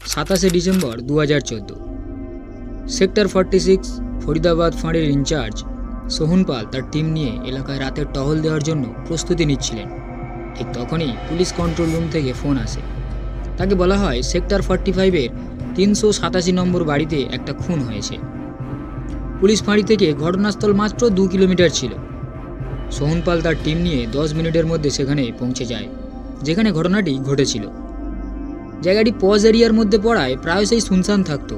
27 December 2014 sector 46 Faridabad ফাঁড়ির in charge Sohan পাল তার team নিয়ে এলাকায় রাতের টহল দেওয়ার জন্য প্রস্তুতি নিচ্ছিলেন। ঠিক তখনই পুলিশ কন্ট্রোল রুম থেকে ফোন আসে। তাকে বলা হয় সেক্টর 45-এর 387 নম্বর বাড়িতে একটা খুন হয়েছে। পুলিশ ফাঁড়ি থেকে ঘটনাস্থল মাত্র 2 কিলোমিটার ছিল। সোহন পাল তার টিম নিয়ে 10 মিনিটের মধ্যে সেখানে পৌঁছে যায়, যেখানে ঘটনাটি ঘটেছিল। জায়গাটি পজ এরিয়ার মধ্যে পড়ায় প্রায়শই শুনশান থাকতো,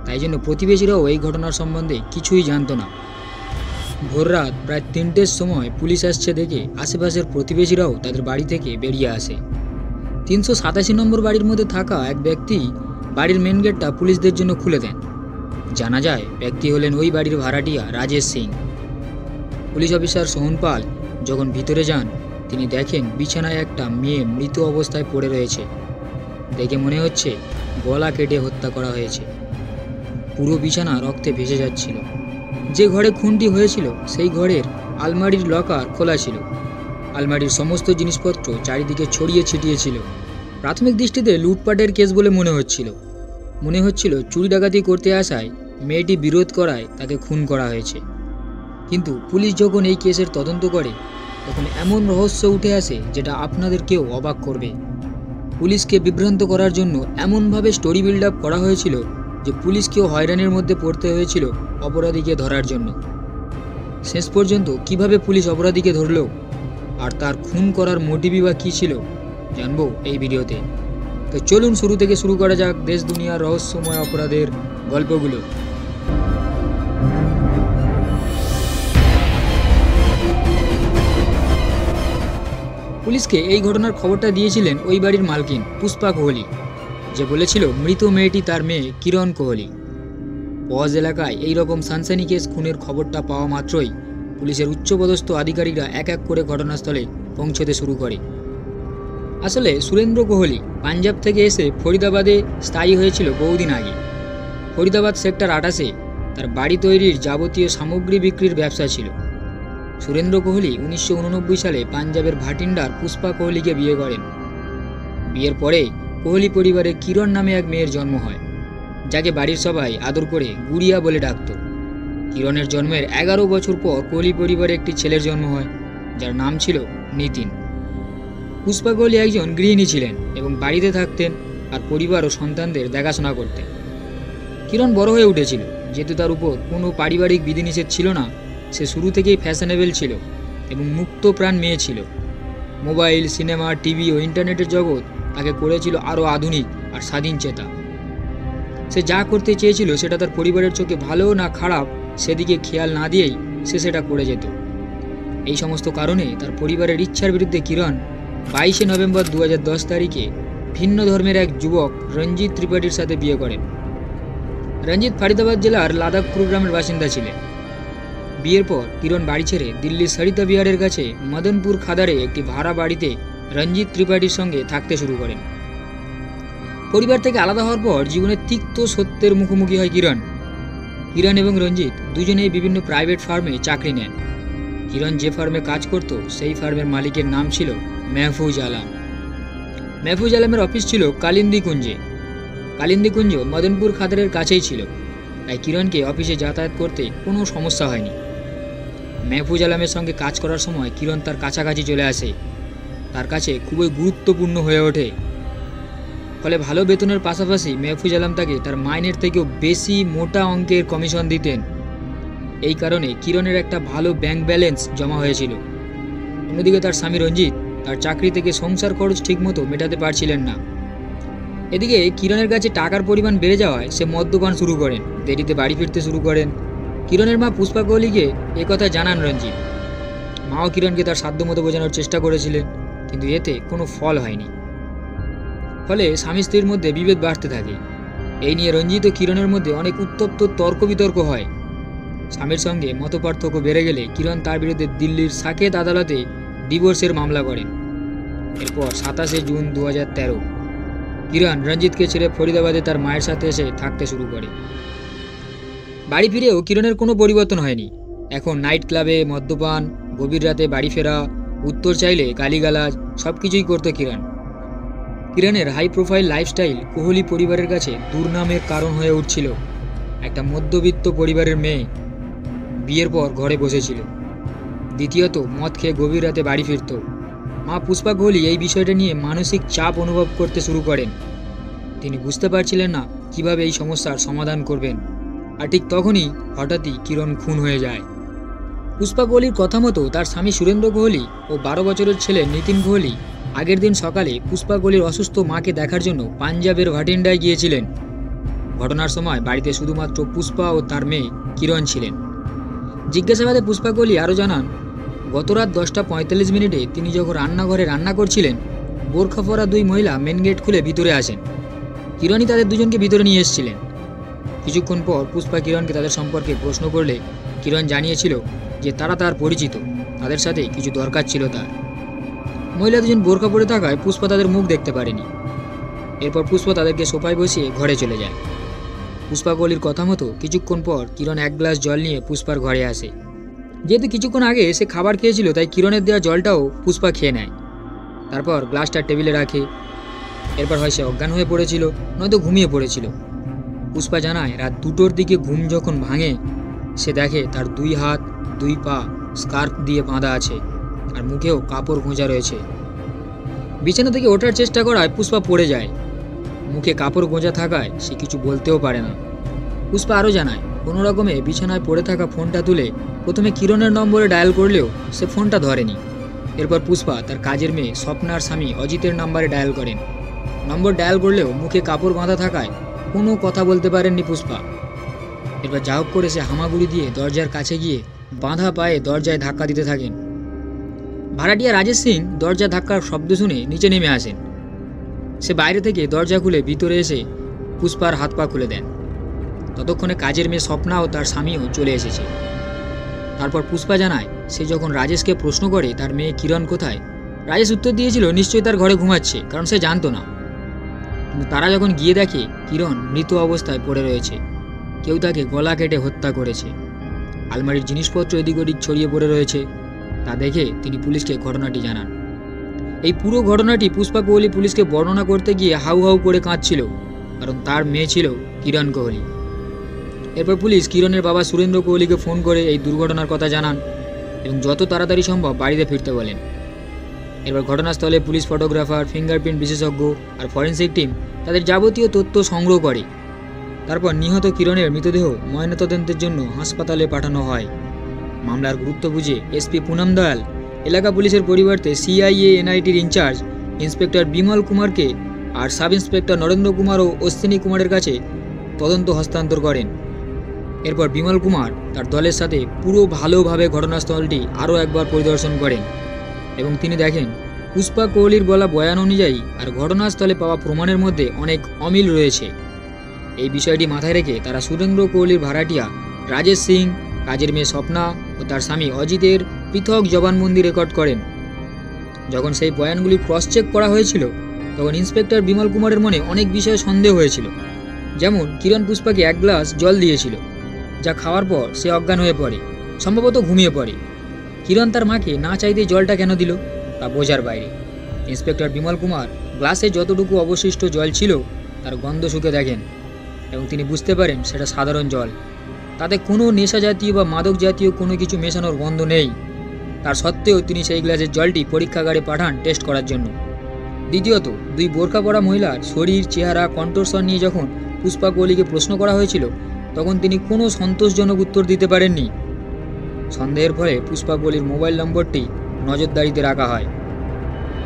তাই জন্য প্রতিবেশীরাও এই ঘটনার সম্বন্ধে কিছুই জানতো না। ভোররাত প্রায় 3টের সময় পুলিশ আসছে দেখে আশেপাশের প্রতিবেশীরাও তাদের বাড়ি থেকে বেরিয়ে আসে। 387 নম্বর বাড়ির মধ্যে থাকা এক ব্যক্তি বাড়ির মেন গেটটা পুলিশদের জন্য খুলে দেন। জানা যায় ব্যক্তি হলেন ওই বাড়ির ভাড়াটিয়া রাজেশ সিং। পুলিশ অফিসার সোহন পাল যখন ভিতরে যান, তিনি দেখেন বিছানায় একটা মেয়ে মৃত অবস্থায় পড়ে রয়েছে। দেখে মনে হচ্ছে গলা কেটে হত্যা করা হয়েছে। পুরো বিছানা রক্তে ভেসে যাচ্ছিল। যে ঘরে খুনটি হয়েছিল সেই ঘরের আলমারির লকার খোলা ছিল। আলমারির সমস্ত জিনিসপত্র চারিদিকে ছড়িয়ে ছিটিয়ে ছিল। প্রাথমিক দৃষ্টিতে লুটপাটের কেস বলে মনে হচ্ছিল চুরি ডাকাতি করতে আসায় মেয়েটি বিরোধ করায় তাকে খুন করা হয়েছে। কিন্তু পুলিশ যখন এই কেসের তদন্ত করে, তখন এমন রহস্য উঠে আসে যেটা আপনাদেরকেও অবাক করবে। পুলিশকে বিভ্রান্ত করার জন্য এমনভাবে স্টোরি বিল্ড আপ করা হয়েছিল যে পুলিশকেও হয়রানির মধ্যে পড়তে হয়েছিল অপরাধীকে ধরার জন্য। শেষ পর্যন্ত কিভাবে পুলিশ অপরাধীকে ধরল আর তার খুন করার মোটিভই বা কী ছিল, জানবো এই ভিডিওতে। তো চলুন শুরু থেকে শুরু করা যাক দেশ দুনিয়ার রহস্যময় অপরাধের গল্পগুলো। পুলিশকে এই ঘটনার খবরটা দিয়েছিলেন ওই বাড়ির মালকিন পুষ্পা কোহলি, যে বলেছিল মৃত মেয়েটি তার মেয়ে কিরণ কোহলি। পজ এলাকায় এইরকম সানসানি কেস খুনের খবরটা পাওয়া মাত্রই পুলিশের উচ্চপদস্থ আধিকারিকরা এক এক করে ঘটনাস্থলে পৌঁছতে শুরু করে। আসলে সুরেন্দ্র কোহলি পাঞ্জাব থেকে এসে ফরিদাবাদে স্থায়ী হয়েছিল বহুদিন আগে। ফরিদাবাদ সেক্টর 28-এ তার বাড়ি তৈরির যাবতীয় সামগ্রী বিক্রির ব্যবসা ছিল। সুরেন্দ্র কোহলি 1989 সালে পাঞ্জাবের ভাটিন্ডার পুষ্পা কোহলিকে বিয়ে করেন। বিয়ের পরে কোহলি পরিবারে কিরণ নামে এক মেয়ের জন্ম হয়, যাকে বাড়ির সবাই আদর করে গুড়িয়া বলে ডাকত। কিরণের জন্মের 11 বছর পর কোহলি পরিবারে একটি ছেলের জন্ম হয়, যার নাম ছিল নিতিন। পুষ্পা কোহলি একজন গৃহিণী ছিলেন এবং বাড়িতে থাকতেন আর পরিবার ও সন্তানদের দেখাশোনা করতেন। কিরণ বড় হয়ে উঠেছিল, যেহেতু তার উপর কোনো পারিবারিক বিধিনিষেধ ছিল না। সে শুরু থেকেই ফ্যাশনেবল ছিল এবং মুক্ত প্রাণ মেয়ে ছিল। মোবাইল, সিনেমা, টিভি ও ইন্টারনেটের জগৎ তাকে করেছিল আরও আধুনিক আর স্বাধীন চেতা। সে যা করতে চেয়েছিল সেটা তার পরিবারের চোখে ভালো না খারাপ সেদিকে খেয়াল না দিয়েই সে সেটা করে যেত। এই সমস্ত কারণে তার পরিবারের ইচ্ছার বিরুদ্ধে কিরণ 22 নভেম্বর 2010 তারিখে ভিন্ন ধর্মের এক যুবক রঞ্জিত ত্রিপাঠীর সাথে বিয়ে করেন। রঞ্জিত ফরিদাবাদ জেলার লাদাখপুর গ্রামের বাসিন্দা ছিলেন। বিয়ের পর কিরণ বাড়ি ছেড়ে দিল্লির সরিতা বিহারের কাছে মদনপুর খাদারে একটি ভাড়া বাড়িতে রঞ্জিত ত্রিপাঠীর সঙ্গে থাকতে শুরু করেন। পরিবার থেকে আলাদা হওয়ার পর জীবনের তিক্ত সত্যের মুখোমুখি হয় কিরণ এবং রঞ্জিত দুজনেই বিভিন্ন প্রাইভেট ফার্মে চাকরি নেন। কিরণ যে ফার্মে কাজ করত সেই ফার্মের মালিকের নাম ছিল মেহফুজ আলম। মেহফুজ আলমের অফিস ছিল কালিন্দী কুঞ্জ মদনপুর খাদারের কাছেই ছিল, তাই কিরণকে অফিসে যাতায়াত করতে কোনো সমস্যা হয়নি। মেহফুজ আলমের সঙ্গে কাজ করার সময় কিরণ তার কাছাকাছি চলে আসে, তার কাছে খুবই গুরুত্বপূর্ণ হয়ে ওঠে। ফলে ভালো বেতনের পাশাপাশি মেহফুজ আলম তাকে তার মাইনের থেকেও বেশি মোটা অঙ্কের কমিশন দিতেন। এই কারণে কিরণের একটা ভালো ব্যাংক ব্যালেন্স জমা হয়েছিল। অন্যদিকে তার স্বামী রঞ্জিত তার চাকরি থেকে সংসার খরচ ঠিকমতো মেটাতে পারছিলেন না। এদিকে কিরণের কাছে টাকার পরিমাণ বেড়ে যাওয়ায় সে মদ্যপান শুরু করেন, দেরিতে বাড়ি ফিরতে শুরু করেন। কিরণের মা পুষ্পা কোহলিকে একথা জানান রঞ্জিত। মাও কিরণকে তার সাধ্যমতো বোঝানোর চেষ্টা করেছিলেন, কিন্তু এতে কোনো ফল হয়নি। ফলে স্বামী স্ত্রীর মধ্যে বিভেদ বাড়তে থাকে। এই নিয়ে রঞ্জিত ও কিরণের মধ্যে অনেক উত্তপ্ত তর্ক বিতর্ক হয়। স্বামীর সঙ্গে মতপার্থক্য বেড়ে গেলে কিরণ তার বিরুদ্ধে দিল্লির সাকেত আদালতে ডিভোর্সের মামলা করেন। এরপর 27 জুন 2013 কিরণ রঞ্জিতকে ছেড়ে ফরিদাবাদে তার মায়ের সাথে এসে থাকতে শুরু করে। বাড়ি ফিরেও কিরণের কোনো পরিবর্তন হয়নি। এখন নাইট ক্লাবে মদ্যপান, গভীর রাতে বাড়ি ফেরা, উত্তর চাইলে গালিগালাজ সব কিছুই করত কিরণ। কিরণের হাই প্রোফাইল লাইফস্টাইল কোহলি পরিবারের কাছে দুর্নামের কারণ হয়ে উঠছিল। একটা মধ্যবিত্ত পরিবারের মেয়ে, বিয়ের পর ঘরে বসেছিল। দ্বিতীয়ত, মদ খেয়ে গভীর রাতে বাড়ি ফিরত। মা পুষ্পা কোহলি এই বিষয়টা নিয়ে মানসিক চাপ অনুভব করতে শুরু করেন। তিনি বুঝতে পারছিলেন না কিভাবে এই সমস্যার সমাধান করবেন। আর ঠিক তখনই হঠাৎই কিরণ খুন হয়ে যায়। পুষ্পা কোহলির কথা মতো তার স্বামী সুরেন্দ্র কোহলি ও 12 বছরের ছেলে নিতিন কোহলি আগের দিন সকালে পুষ্পা কোহলির অসুস্থ মাকে দেখার জন্য পাঞ্জাবের ভাটিন্ডায় গিয়েছিলেন। ঘটনার সময় বাড়িতে শুধুমাত্র পুষ্পা ও তার মেয়ে কিরণ ছিলেন। জিজ্ঞাসাবাদে পুষ্পা কোহলি আরও জানান, গতরাত 10:45 তিনি যখন রান্নাঘরে রান্না করছিলেন, বোরখা পরা 2 মহিলা মেন গেট খুলে ভিতরে আসেন। কিরণই তাদের দুজনকে ভিতরে নিয়ে এসেছিলেন। কিছুক্ষণ পর পুষ্পা কিরণকে তাদের সম্পর্কে প্রশ্ন করলে কিরণ জানিয়েছিল যে তারা তার পরিচিত, তাদের সাথে কিছু দরকার ছিল তার। মহিলা দুজন বোরখা পরে থাকায় পুষ্পা তাদের মুখ দেখতে পারেনি। এরপর পুষ্পা তাদেরকে সোফায় বসিয়ে ঘরে চলে যায়। পুষ্পা কোহলির কথা মতো কিছুক্ষণ পর কিরণ 1 গ্লাস জল নিয়ে পুষ্পার ঘরে আসে। যেহেতু কিছুক্ষণ আগে সে খাবার খেয়েছিল, তাই কিরণের দেওয়া জলটাও পুষ্পা খেয়ে নেয়। তারপর গ্লাসটা টেবিলে রাখে। এরপর হয় সে অজ্ঞান হয়ে পড়েছিল, নয়তো ঘুমিয়ে পড়েছিল। পুষ্পা জানায়, রাত 2টোর দিকে ঘুম যখন ভাঙে, সে দেখে তার 2 হাত 2 পা স্কার্ফ দিয়ে বাঁধা আছে, আর মুখেও কাপড় গোঁজা রয়েছে। বিছানা থেকে ওঠার চেষ্টা করায় পুষ্পা পড়ে যায়। মুখে কাপড় গোঁজা থাকায় সে কিছু বলতেও পারে না। পুষ্পা আরও জানায়, কোনো রকমে বিছানায় পড়ে থাকা ফোনটা তুলে প্রথমে কিরণের নম্বরে ডায়াল করলেও সে ফোনটা ধরেনি। এরপর পুষ্পা তার কাজের মেয়ে স্বপ্নার স্বামী অজিতের নাম্বারে ডায়াল করেন। নম্বর ডায়াল করলেও মুখে কাপড় বাঁধা থাকায় কোনো কথা বলতে পারেননি পুষ্পা। এরপর যা হোক করে সে হামাগুড়ি দিয়ে দরজার কাছে গিয়ে বাঁধা পায়ে দরজায় ধাক্কা দিতে থাকেন। ভাড়াটিয়া রাজেশ সিং দরজা ধাক্কার শব্দ শুনে নিচে নেমে আসেন। সে বাইরে থেকে দরজা খুলে ভিতরে এসে পুষ্পার হাত পা খুলে দেন। ততক্ষণে কাজের মেয়ে স্বপ্না ও তার স্বামীও চলে এসেছে। তারপর পুষ্পা জানায়, সে যখন রাজেশকে প্রশ্ন করে তার মেয়ে কিরণ কোথায়, রাজেশ উত্তর দিয়েছিল নিশ্চয়ই তার ঘরে ঘুমাচ্ছে, কারণ সে জানতো না। কিন্তু তারা যখন গিয়ে দেখে কিরণ মৃত অবস্থায় পড়ে রয়েছে, কেউ তাকে গলা কেটে হত্যা করেছে। আলমারির জিনিসপত্র এদিক ওদিক ছড়িয়ে পড়ে রয়েছে। তা দেখে তিনি পুলিশকে ঘটনাটি জানান। এই পুরো ঘটনাটি পুষ্পা কোহলি পুলিশকে বর্ণনা করতে গিয়ে হাউ হাউ করে কাঁদছিল, কারণ তার মেয়ে ছিল কিরণ কোহলি। এরপর পুলিশ কিরণের বাবা সুরেন্দ্র কোহলিকে ফোন করে এই দুর্ঘটনার কথা জানান এবং যত তাড়াতাড়ি সম্ভব বাড়িতে ফিরতে বলেন। এরপর ঘটনাস্থলে পুলিশ, ফটোগ্রাফার, ফিঙ্গারপ্রিন্ট বিশেষজ্ঞ আর ফরেন্সিক টিম তাদের যাবতীয় তথ্য সংগ্রহ করে। তারপর নিহত কিরণের মৃতদেহ ময়নাতদন্তের জন্য হাসপাতালে পাঠানো হয়। মামলার গুরুত্ব বুঝে এসপি পুনম দয়াল এলাকা পুলিশের পরিবর্তে সিআইএ এনআইটির ইনচার্জ ইন্সপেক্টর বিমল কুমারকে আর সাব ইন্সপেক্টর নরেন্দ্র কুমার ও অশ্বিনী কুমারের কাছে তদন্ত হস্তান্তর করেন। এরপর বিমল কুমার তার দলের সাথে পুরো ভালোভাবে ঘটনাস্থলটি আরও একবার পরিদর্শন করেন এবং তিনি দেখেন পুষ্পা কোহলির বলা বয়ান অনুযায়ী আর ঘটনাস্থলে পাওয়া প্রমাণের মধ্যে অনেক অমিল রয়েছে। এই বিষয়টি মাথায় রেখে তারা সুরেন্দ্র কোহলির ভাড়াটিয়া রাজেশ সিং, কাজের মেয়ে স্বপ্না ও তার স্বামী অজিতের পৃথক জবানবন্দি রেকর্ড করেন। যখন সেই বয়ানগুলি ক্রস চেক করা হয়েছিল, তখন ইন্সপেক্টর বিমল কুমারের মনে অনেক বিষয়ে সন্দেহ হয়েছিল। যেমন কিরণ পুষ্পাকে 1 গ্লাস জল দিয়েছিল, যা খাওয়ার পর সে অজ্ঞান হয়ে পড়ে, সম্ভবত ঘুমিয়ে পড়ে। কিরণ তার মাকে না চাইতে জলটা কেন দিল তা বোঝার বাইরে। ইন্সপেক্টর বিমল কুমার গ্লাসে যতটুকু অবশিষ্ট জল ছিল তার গন্ধ শুকে দেখেন এবং তিনি বুঝতে পারেন সেটা সাধারণ জল, তাতে কোনো নেশা জাতীয় বা মাদক জাতীয় কোনো কিছু মেশানোর গন্ধ নেই। তার সত্ত্বেও তিনি সেই গ্লাসের জলটি পরীক্ষাগারে পাঠান টেস্ট করার জন্য। দ্বিতীয়ত, 2 বোরখা পরা মহিলার শরীর, চেহারা, কণ্ঠস্বর নিয়ে যখন পুষ্পা কোহলিকে প্রশ্ন করা হয়েছিল, তখন তিনি কোনো সন্তোষজনক উত্তর দিতে পারেননি। সন্দেহের ফলে পুষ্পা কোহলির মোবাইল নম্বরটি নজরদারিতে রাখা হয়।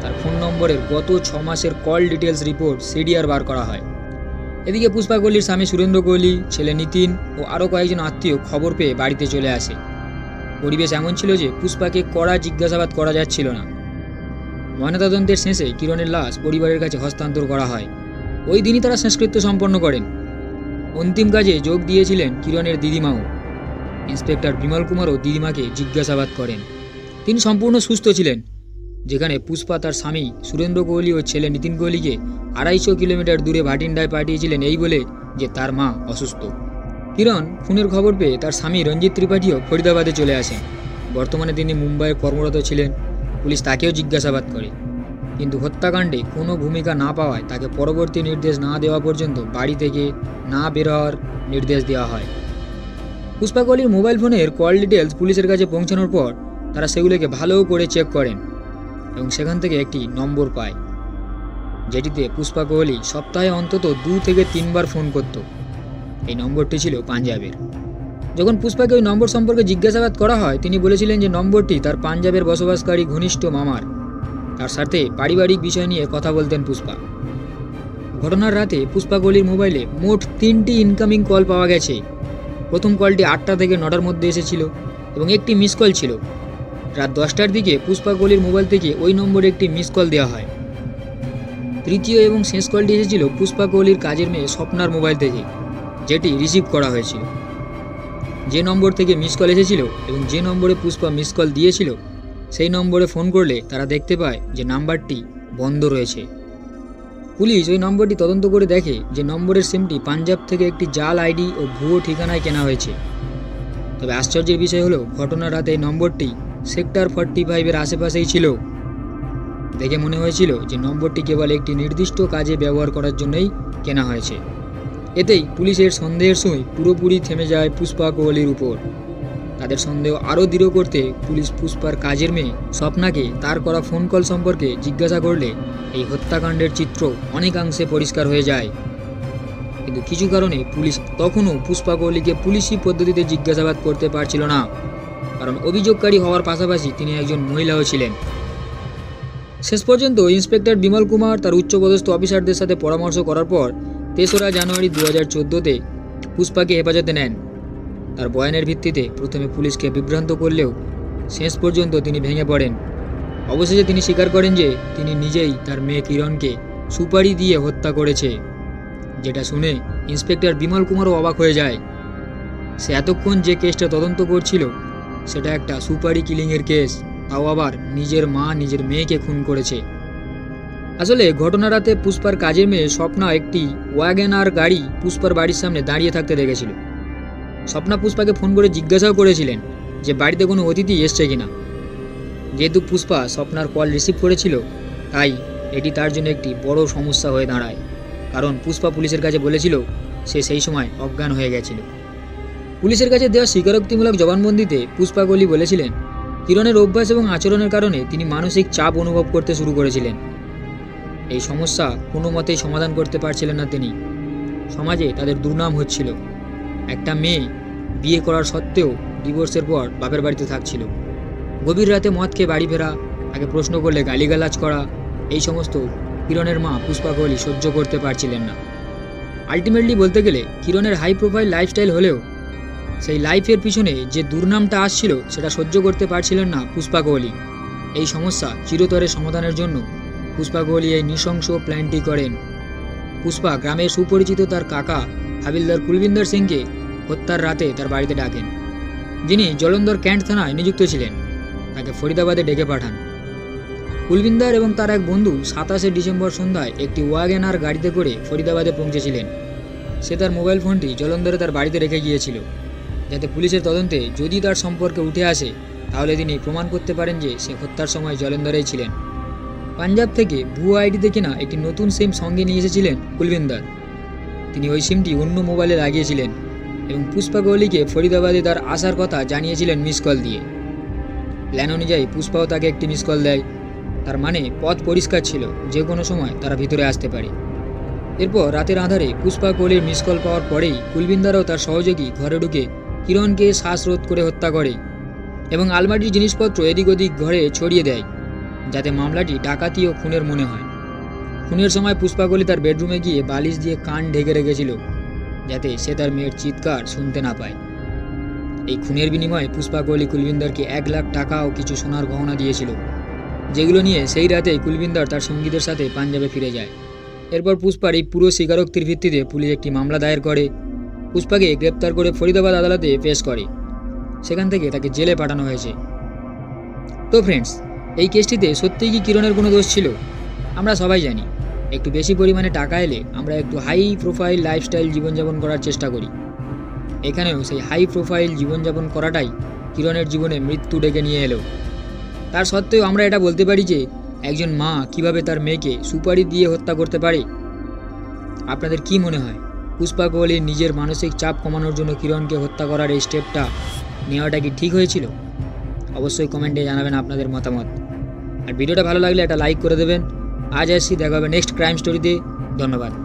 তার ফোন নম্বরের গত 6 মাসের কল ডিটেলস রিপোর্ট সিডিআর বার করা হয়। এদিকে পুষ্পা কোহলির স্বামী সুরেন্দ্র কোহলি, ছেলে নিতিন ও আরও কয়েকজন আত্মীয় খবর পেয়ে বাড়িতে চলে আসে। পরিবেশ এমন ছিল যে পুষ্পাকে কড়া জিজ্ঞাসাবাদ করা যাচ্ছিল না। ময়নাতদন্তের শেষে কিরণের লাশ পরিবারের কাছে হস্তান্তর করা হয়। ওই দিনই তারা শেষকৃত্য সম্পন্ন করেন। অন্তিম কাজে যোগ দিয়েছিলেন কিরণের দিদিমাও। ইন্সপেক্টর বিমল কুমারও দিদিমাকে জিজ্ঞাসাবাদ করেন। তিনি সম্পূর্ণ সুস্থ ছিলেন, যেখানে পুষ্পা তার স্বামী সুরেন্দ্র কোহলি ও ছেলে নিতিন কোহলিকে 250 কিলোমিটার দূরে ভাটিন্ডায় পাঠিয়েছিলেন এই বলে যে তার মা অসুস্থ। কিরণ খুনের খবর পেয়ে তার স্বামী রঞ্জিত ত্রিপাঠীও ফরিদাবাদে চলে আসেন। বর্তমানে তিনি মুম্বাইয়ে কর্মরত ছিলেন। পুলিশ তাকেও জিজ্ঞাসাবাদ করে। কিন্তু হত্যাকাণ্ডে কোনো ভূমিকা না পাওয়ায় তাকে পরবর্তী নির্দেশ না দেওয়া পর্যন্ত বাড়ি থেকে না বের হওয়ার নির্দেশ দেওয়া হয়। পুষ্পা কোহলির মোবাইল ফোনের কল ডিটেলস পুলিশের কাছে পৌঁছানোর পর তারা সেগুলোকে ভালো করে চেক করেন এবং সেখান থেকে একটি নম্বর পায়, যেটিতে পুষ্পা কোহলি সপ্তাহে অন্তত 2 থেকে 3 বার ফোন করত। এই নম্বরটি ছিল পাঞ্জাবের। যখন পুষ্পাকে ওই নম্বর সম্পর্কে জিজ্ঞাসাবাদ করা হয়, তিনি বলেছিলেন যে নম্বরটি তার পাঞ্জাবের বসবাসকারী ঘনিষ্ঠ মামার, তার সাথে পারিবারিক বিষয় নিয়ে কথা বলতেন পুষ্পা। ঘটনার রাতে পুষ্পা কোহলির মোবাইলে মোট 3টি ইনকামিং কল পাওয়া গেছে। প্রথম কলটি 8টা থেকে 9টার মধ্যে এসেছিল এবং একটি মিস কল ছিল। রাত 10টার দিকে পুষ্পা কোহলির মোবাইল থেকে ওই নম্বরে একটি মিস কল দেওয়া হয়। তৃতীয় এবং শেষ কলটি এসেছিল পুষ্পা কোহলির কাজের মেয়ে স্বপ্নার মোবাইল থেকে, যেটি রিসিভ করা হয়েছিল। যে নম্বর থেকে মিস কল এসেছিল এবং যে নম্বরে পুষ্পা মিস কল দিয়েছিল, সেই নম্বরে ফোন করলে তারা দেখতে পায় যে নাম্বারটি বন্ধ রয়েছে। পুলিশ ওই নম্বরটি তদন্ত করে দেখে যে নম্বরের সিমটি পাঞ্জাব থেকে একটি জাল আইডি ও ভুয়ো ঠিকানায় কেনা হয়েছে। তবে আশ্চর্যের বিষয় হলো, ঘটনার রাতে এই নম্বরটি সেক্টর 45-এর আশেপাশেই ছিল। দেখে মনে হয়েছিল যে নম্বরটি কেবল একটি নির্দিষ্ট কাজে ব্যবহার করার জন্যই কেনা হয়েছে। এতেই পুলিশের সন্দেহের সুই পুরোপুরি থেমে যায় পুষ্পা কোহলির উপর। তাদের সন্দেহ আরও দৃঢ় করতে পুলিশ পুষ্পার কাজের মেয়ে স্বপ্নাকে তার করা ফোন কল সম্পর্কে জিজ্ঞাসা করলে এই হত্যাকাণ্ডের চিত্র অনেকাংশে পরিষ্কার হয়ে যায়। কিন্তু কিছু কারণে পুলিশ তখনও পুষ্পা কোহলিকে পুলিশি পদ্ধতিতে জিজ্ঞাসাবাদ করতে পারছিল না, কারণ অভিযোগকারী হওয়ার পাশাপাশি তিনি একজন মহিলাও ছিলেন। শেষ পর্যন্ত ইন্সপেক্টর বিমল কুমার তার উচ্চপদস্থ অফিসারদের সাথে পরামর্শ করার পর 3রা জানুয়ারি 2014-তে পুষ্পাকে হেফাজতে নেন। তার বয়ানের ভিত্তিতে প্রথমে পুলিশকে বিভ্রান্ত করলেও শেষ পর্যন্ত তিনি ভেঙে পড়েন। অবশেষে তিনি স্বীকার করেন যে তিনি নিজেই তার মেয়ে কিরণকে সুপারি দিয়ে হত্যা করেছে, যেটা শুনে ইন্সপেক্টর বিমল কুমারও অবাক হয়ে যায়। সে এতক্ষণ যে কেসটা তদন্ত করছিল সেটা একটা সুপারি কিলিংয়ের কেস, তাও আবার নিজের মা নিজের মেয়েকে খুন করেছে। আসলে ঘটনা রাতে পুষ্পার কাজের মেয়ে স্বপ্না একটি ওয়াগনার গাড়ি পুষ্পার বাড়ির সামনে দাঁড়িয়ে থাকতে দেখেছিল। স্বপ্না পুষ্পাকে ফোন করে জিজ্ঞাসাও করেছিলেন যে বাড়িতে কোনো অতিথি এসছে কিনা। যেহেতু পুষ্পা স্বপ্নার কল রিসিভ করেছিল, তাই এটি তার জন্য একটি বড় সমস্যা হয়ে দাঁড়ায়, কারণ পুষ্পা পুলিশের কাছে বলেছিল সে সেই সময় অজ্ঞান হয়ে গেছিল। পুলিশের কাছে দেওয়া স্বীকারোক্তিমূলক জবানবন্দিতে পুষ্পা কোহলি বলেছিলেন, কিরণের অভ্যাস এবং আচরণের কারণে তিনি মানসিক চাপ অনুভব করতে শুরু করেছিলেন। এই সমস্যা কোনো মতেই সমাধান করতে পারছিলেন না তিনি। সমাজে তাদের দুর্নাম হচ্ছিল। একটা মেয়ে বিয়ে করার সত্ত্বেও ডিভোর্সের পর বাপের বাড়িতে থাকছিল। গভীর রাতে মদ খেয়ে বাড়ি ফেরা, তাকে প্রশ্ন করলে গালিগালাজ করা, এই সমস্ত কিরণের মা পুষ্পা কোহলি সহ্য করতে পারছিলেন না। আলটিমেটলি বলতে গেলে কিরণের হাই প্রোফাইল লাইফস্টাইল হলেও সেই লাইফের পিছনে যে দুর্নামটা আসছিল সেটা সহ্য করতে পারছিলেন না পুষ্পা কোহলি। এই সমস্যা চিরতরে সমাধানের জন্য পুষ্পা কোহলি এই নৃশংস প্ল্যানটি করেন। পুষ্পা গ্রামের সুপরিচিত তার কাকা হাবিলদার কুলবিন্দর সিংকে হত্যার রাতে তার বাড়িতে ডাকেন, যিনি জলন্ধর ক্যান্ট থানায় নিযুক্ত ছিলেন। তাকে ফরিদাবাদে ডেকে পাঠান। কুলবিন্দর এবং তার এক বন্ধু 27শে ডিসেম্বর সন্ধ্যায় একটি ওয়াগনার গাড়িতে করে ফরিদাবাদে পৌঁছেছিলেন। সে তার মোবাইল ফোনটি জলন্ধরে তার বাড়িতে রেখে গিয়েছিল, যাতে পুলিশের তদন্তে যদি তার সম্পর্কে উঠে আসে তাহলে তিনি প্রমাণ করতে পারেন যে সে হত্যার সময় জলন্ধরেই ছিলেন। পাঞ্জাব থেকে ভুয়ো আইডিতে কিনা একটি নতুন সিম সঙ্গে নিয়ে এসেছিলেন কুলবিন্দর। তিনি ওই সিমটি অন্য মোবাইলে লাগিয়েছিলেন এবং পুষ্পা কোহলিকে ফরিদাবাদে তার আসার কথা জানিয়েছিলেন মিস কল দিয়ে। প্ল্যান অনুযায়ী পুষ্পাও তাকে একটি মিস কল দেয়। তার মানে পথ পরিষ্কার ছিল, যে কোনো সময় তারা ভিতরে আসতে পারে। এরপর রাতের আঁধারে পুষ্পা কোহলির মিস কল পাওয়ার পরেই কুলবিন্দরও তার সহযোগী ঘরে ঢুকে কিরণকে শ্বাসরোধ করে হত্যা করে এবং আলমারির জিনিসপত্র এদিক ওদিক ঘরে ছড়িয়ে দেয়, যাতে মামলাটি ডাকাতি ও খুনের মনে হয়। খুনের সময় পুষ্পা কোহলি তার বেডরুমে গিয়ে বালিশ দিয়ে কান ঢেকে রেখেছিল, যাতে সে তার মেয়ের চিৎকার শুনতে না পায়। এই খুনের বিনিময়ে পুষ্পা কোহলি কুলবিন্দরকে 1 লাখ টাকা ও কিছু সোনার গহনা দিয়েছিল, যেগুলো নিয়ে সেই রাতে কুলবিন্দর তার সঙ্গীদের সাথে পাঞ্জাবে ফিরে যায়। এরপর পুষ্পার এই পুরো স্বীকারোক্তির ভিত্তিতে পুলিশ একটি মামলা দায়ের করে পুষ্পাকে গ্রেপ্তার করে ফরিদাবাদ আদালতে পেশ করে। সেখান থেকে তাকে জেলে পাঠানো হয়েছে। তো ফ্রেন্ডস, এই কেসটিতে সত্যিই কি কিরণের কোনো দোষ ছিল? আমরা সবাই জানি, একটু বেশি পরিমাণে টাকা এলে আমরা একটু হাই প্রোফাইল লাইফস্টাইল জীবনযাপন করার চেষ্টা করি। এখানেও সেই হাই প্রোফাইল জীবনযাপন করাটাই কিরণের জীবনে মৃত্যু ডেকে নিয়ে এলো। তার সত্ত্বেও আমরা এটা বলতে পারি যে একজন মা কিভাবে তার মেয়েকে সুপারি দিয়ে হত্যা করতে পারে? আপনাদের কি মনে হয় পুষ্পা কোহলির নিজের মানসিক চাপ কমানোর জন্য কিরণকে হত্যা করার এই স্টেপটা নেওয়াটা কি ঠিক হয়েছিল? অবশ্যই কমেন্টে জানাবেন আপনাদের মতামত। আর ভিডিওটা ভালো লাগলে একটা লাইক করে দেবেন। আজ আসছি, দেখা হবে নেক্সট ক্রাইম স্টোরিতে। ধন্যবাদ।